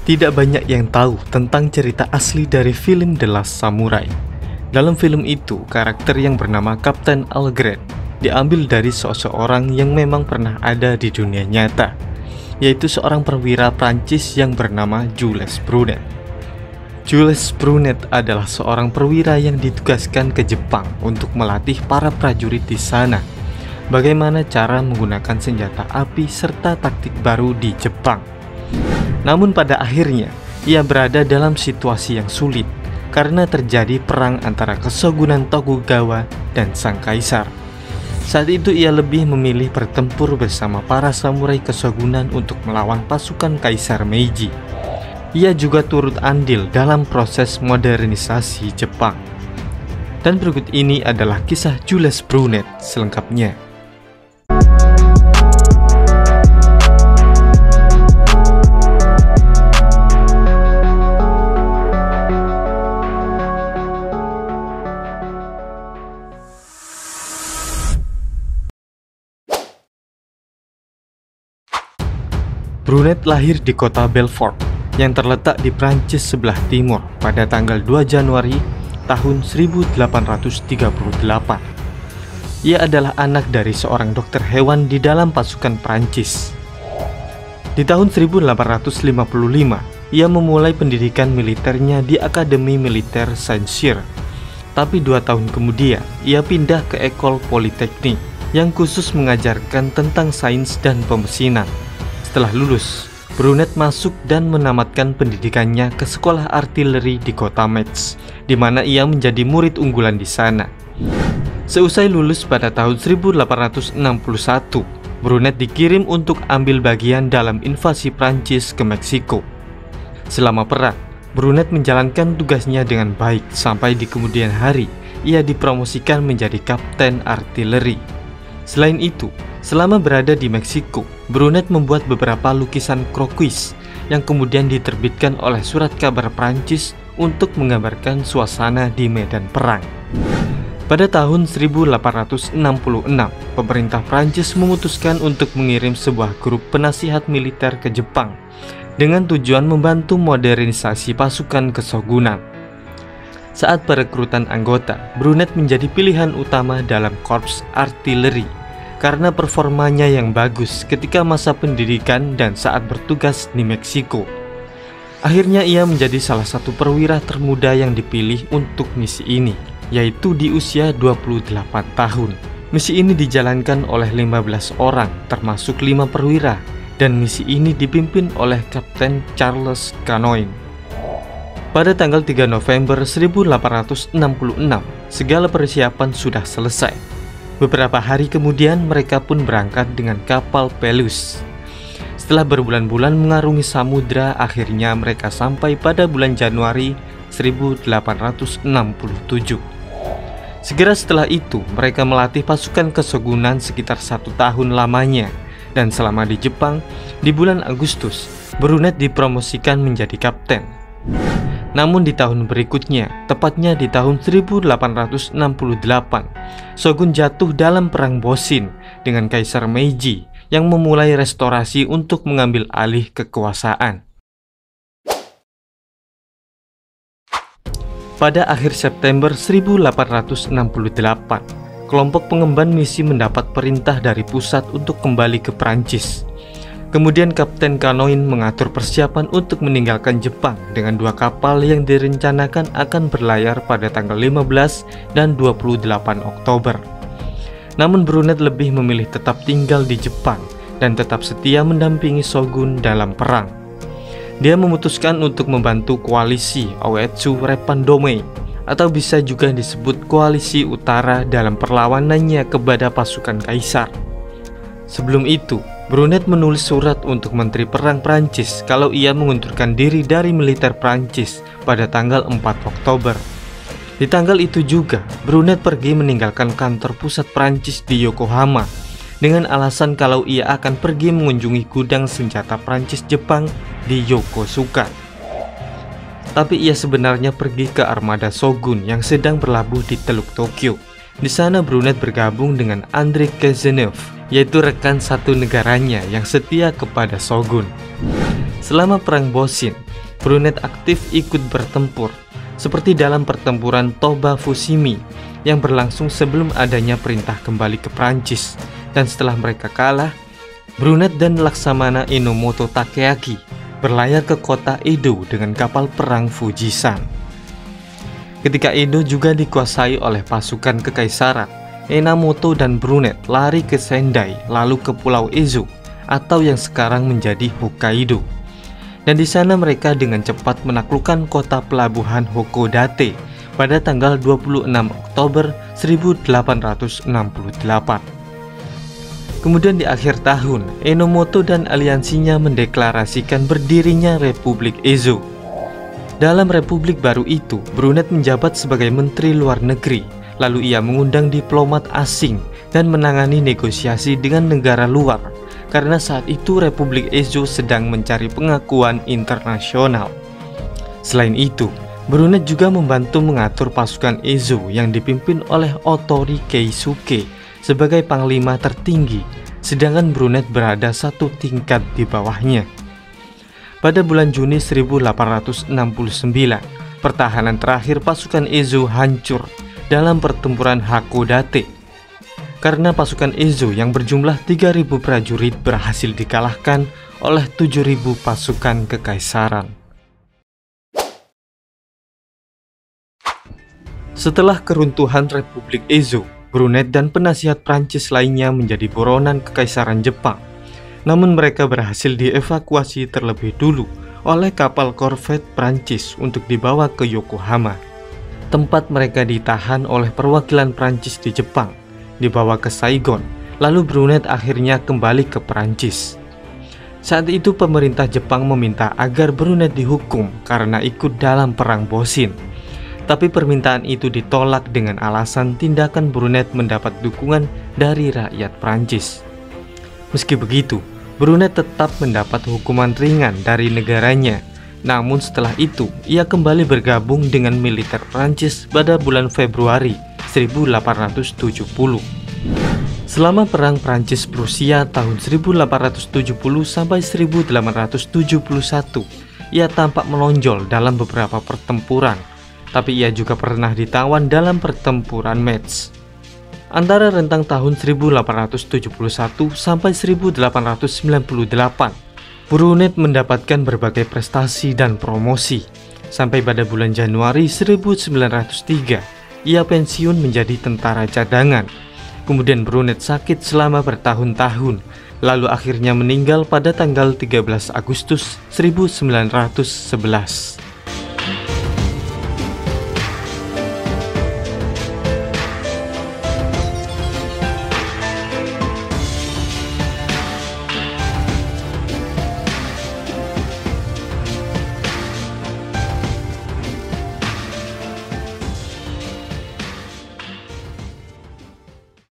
Tidak banyak yang tahu tentang cerita asli dari film The Last Samurai. Dalam film itu, karakter yang bernama Kapten Algren diambil dari seseorang yang memang pernah ada di dunia nyata, yaitu seorang perwira Prancis yang bernama Jules Brunet. Jules Brunet adalah seorang perwira yang ditugaskan ke Jepang untuk melatih para prajurit di sana bagaimana cara menggunakan senjata api serta taktik baru di Jepang. Namun pada akhirnya, ia berada dalam situasi yang sulit karena terjadi perang antara Kesogunan Tokugawa dan sang kaisar. Saat itu ia lebih memilih bertempur bersama para samurai Kesogunan untuk melawan pasukan Kaisar Meiji. Ia juga turut andil dalam proses modernisasi Jepang. Dan berikut ini adalah kisah Jules Brunet selengkapnya. Brunet lahir di kota Belfort yang terletak di Prancis sebelah timur pada tanggal 2 Januari tahun 1838. Ia adalah anak dari seorang dokter hewan di dalam pasukan Prancis. Di tahun 1855, ia memulai pendidikan militernya di Akademi Militer Saint-Cyr. Tapi 2 tahun kemudian, ia pindah ke École Polytechnique yang khusus mengajarkan tentang sains dan pemesinan. Setelah lulus, Brunet masuk dan menamatkan pendidikannya ke sekolah artileri di kota Metz, di mana ia menjadi murid unggulan di sana. Seusai lulus pada tahun 1861, Brunet dikirim untuk ambil bagian dalam invasi Prancis ke Meksiko. Selama perang, Brunet menjalankan tugasnya dengan baik sampai di kemudian hari ia dipromosikan menjadi kapten artileri. Selain itu, selama berada di Meksiko, Brunet membuat beberapa lukisan kroquis yang kemudian diterbitkan oleh Surat Kabar Prancis untuk menggambarkan suasana di medan perang. Pada tahun 1866, pemerintah Prancis memutuskan untuk mengirim sebuah grup penasihat militer ke Jepang dengan tujuan membantu modernisasi pasukan Kesogunan. Saat perekrutan anggota, Brunet menjadi pilihan utama dalam korps artileri karena performanya yang bagus ketika masa pendidikan dan saat bertugas di Meksiko. Akhirnya ia menjadi salah satu perwira termuda yang dipilih untuk misi ini, yaitu di usia 28 tahun. Misi ini dijalankan oleh 15 orang, termasuk 5 perwira, dan misi ini dipimpin oleh Kapten Charles Canoin. Pada tanggal 3 November 1866, segala persiapan sudah selesai. Beberapa hari kemudian mereka pun berangkat dengan kapal Pelus. Setelah berbulan-bulan mengarungi samudra, akhirnya mereka sampai pada bulan Januari 1867. Segera setelah itu, mereka melatih pasukan Kesogunan sekitar 1 tahun lamanya. Dan selama di Jepang, di bulan Agustus, Brunet dipromosikan menjadi kapten. Namun di tahun berikutnya, tepatnya di tahun 1868, Shogun jatuh dalam Perang Boshin dengan Kaisar Meiji yang memulai restorasi untuk mengambil alih kekuasaan. Pada akhir September 1868, kelompok pengemban misi mendapat perintah dari pusat untuk kembali ke Prancis. Kemudian Kapten Canoin mengatur persiapan untuk meninggalkan Jepang dengan 2 kapal yang direncanakan akan berlayar pada tanggal 15 dan 28 Oktober. Namun Brunet lebih memilih tetap tinggal di Jepang dan tetap setia mendampingi Shogun dalam perang. Dia memutuskan untuk membantu koalisi Oetsu Repandome, atau bisa juga disebut koalisi utara dalam perlawanannya kepada pasukan kaisar. Sebelum itu, Brunet menulis surat untuk Menteri Perang Prancis kalau ia mengundurkan diri dari militer Prancis pada tanggal 4 Oktober. Di tanggal itu juga, Brunet pergi meninggalkan kantor pusat Prancis di Yokohama dengan alasan kalau ia akan pergi mengunjungi gudang senjata Prancis Jepang di Yokosuka. Tapi ia sebenarnya pergi ke armada Shogun yang sedang berlabuh di Teluk Tokyo. Di sana Brunet bergabung dengan André Cazeneuve, yaitu rekan satu negaranya yang setia kepada Shogun. Selama Perang Boshin, Brunet aktif ikut bertempur, seperti dalam pertempuran Toba Fushimi yang berlangsung sebelum adanya perintah kembali ke Prancis. Dan setelah mereka kalah, Brunet dan Laksamana Enomoto Takeaki berlayar ke kota Edo dengan kapal perang Fujisan. Ketika Edo juga dikuasai oleh pasukan kekaisaran, Enomoto dan Brunet lari ke Sendai lalu ke Pulau Ezo atau yang sekarang menjadi Hokkaido. Dan di sana mereka dengan cepat menaklukkan kota pelabuhan Hakodate pada tanggal 26 Oktober 1868. Kemudian di akhir tahun, Enomoto dan aliansinya mendeklarasikan berdirinya Republik Ezo. Dalam republik baru itu, Brunet menjabat sebagai Menteri Luar Negeri, lalu ia mengundang diplomat asing dan menangani negosiasi dengan negara luar, karena saat itu Republik Ezo sedang mencari pengakuan internasional. Selain itu, Brunet juga membantu mengatur pasukan Ezo yang dipimpin oleh Otori Keisuke sebagai panglima tertinggi, sedangkan Brunet berada satu tingkat di bawahnya. Pada bulan Juni 1869, pertahanan terakhir pasukan Ezo hancur dalam pertempuran Hakodate. Karena pasukan Ezo yang berjumlah 3.000 prajurit berhasil dikalahkan oleh 7.000 pasukan kekaisaran. Setelah keruntuhan Republik Ezo, Brunet dan penasihat Prancis lainnya menjadi buronan kekaisaran Jepang. Namun mereka berhasil dievakuasi terlebih dulu oleh kapal korvet Prancis untuk dibawa ke Yokohama. Tempat mereka ditahan oleh perwakilan Prancis di Jepang, dibawa ke Saigon, lalu Brunet akhirnya kembali ke Prancis. Saat itu pemerintah Jepang meminta agar Brunet dihukum karena ikut dalam Perang Boshin. Tapi permintaan itu ditolak dengan alasan tindakan Brunet mendapat dukungan dari rakyat Prancis. Meski begitu, Brunet tetap mendapat hukuman ringan dari negaranya. Namun setelah itu, ia kembali bergabung dengan militer Prancis pada bulan Februari 1870. Selama Perang Prancis-Prusia tahun 1870 sampai 1871, ia tampak menonjol dalam beberapa pertempuran. Tapi ia juga pernah ditawan dalam pertempuran Metz. Antara rentang tahun 1871 sampai 1898, Brunet mendapatkan berbagai prestasi dan promosi. Sampai pada bulan Januari 1903, ia pensiun menjadi tentara cadangan. Kemudian Brunet sakit selama bertahun-tahun, lalu akhirnya meninggal pada tanggal 13 Agustus 1911.